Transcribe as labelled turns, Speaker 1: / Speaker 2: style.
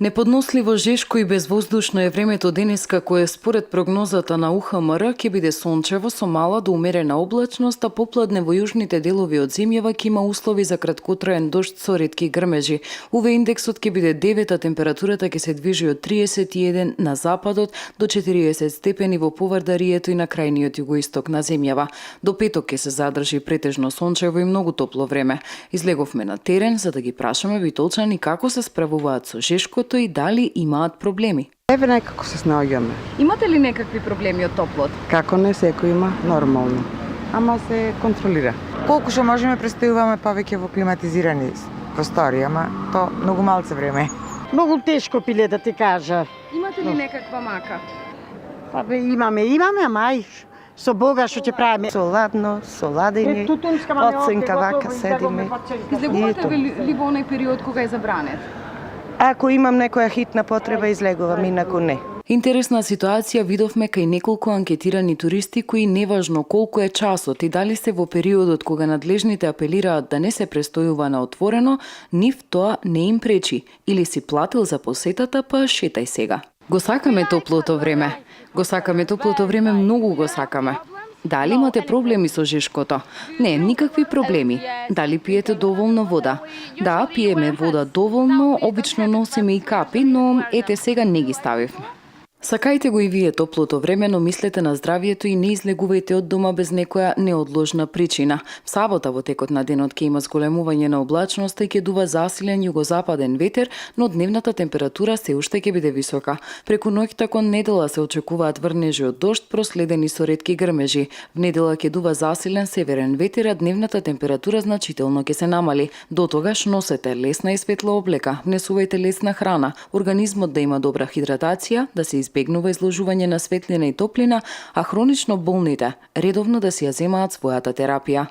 Speaker 1: Неподносливо жешко и безвоздушно е времето денеска кое според прогнозата на УХМР ќе биде сончево со мала до умерена облачност, а попладне во јужните делови од земјава ќе има услови за краткотраен дожд со ретки грмежи. УВ индексот ќе биде 9, а температурата ќе се движи од 31 на западот до 40 степени во Повардарието и на крајниот југоисток на земјава. До петок ќе се задржи претежно сончево и многу топло време. Излеговме на терен за да ги прашаме битолчани како се справуваат со жешкото и дали имаат проблеми.
Speaker 2: Еве некако се снаоѓаме.
Speaker 1: Имате ли некакви проблеми од топлот?
Speaker 2: Како не секој има, нормално. Ама се контролира.
Speaker 3: Колку што можеме престојуваме повеќе во климатизирани простори, ама то многу малце време.
Speaker 4: Многу тешко пиле да ти кажа.
Speaker 1: Имате ли некаква мака?
Speaker 4: Па бе, имаме, ама ај, со Бога што ќе правиме.
Speaker 5: Со ладно, со ладење, оценка вака седиме.
Speaker 1: Излегувате ли во оној период кога е забранет?
Speaker 5: Ако имам некоја хитна потреба, излегувам, инаку не.
Speaker 1: Интересна ситуација видовме кај неколку анкетирани туристи кои неважно колку е часот и дали се во периодот кога надлежните апелираат да не се престојува на отворено, нив тоа не им пречи. Или си платил за посетата, па шетај сега. Го сакаме топлото време. Многу го сакаме. Дали имате проблеми со жешкото? Не, никакви проблеми. Дали пиете доволно вода? Да, пиеме вода доволно, обично носиме и капи, но ете сега не ги ставивме. Сакајте го и вие топлото време, но мислете на здравието и не излегувајте од дома без некоја неодложна причина. В сабота во текот на денот ќе има зголемување на облачноста и ќе дува засилен југозападен ветер, но дневната температура се уште ќе биде висока. Преку ноќта кон недела се очекуваат врнежи од дожд проследени со ретки грмежи. В недела ќе дува засилен северен ветер, а дневната температура значително ќе се намали. До тогаш носете лесна и светла облека, внесувајте лесна храна, организмот да има добра хидратација, да се избегнува изложување на светлина и топлина, а хронично болните редовно да си ја земаат својата терапија.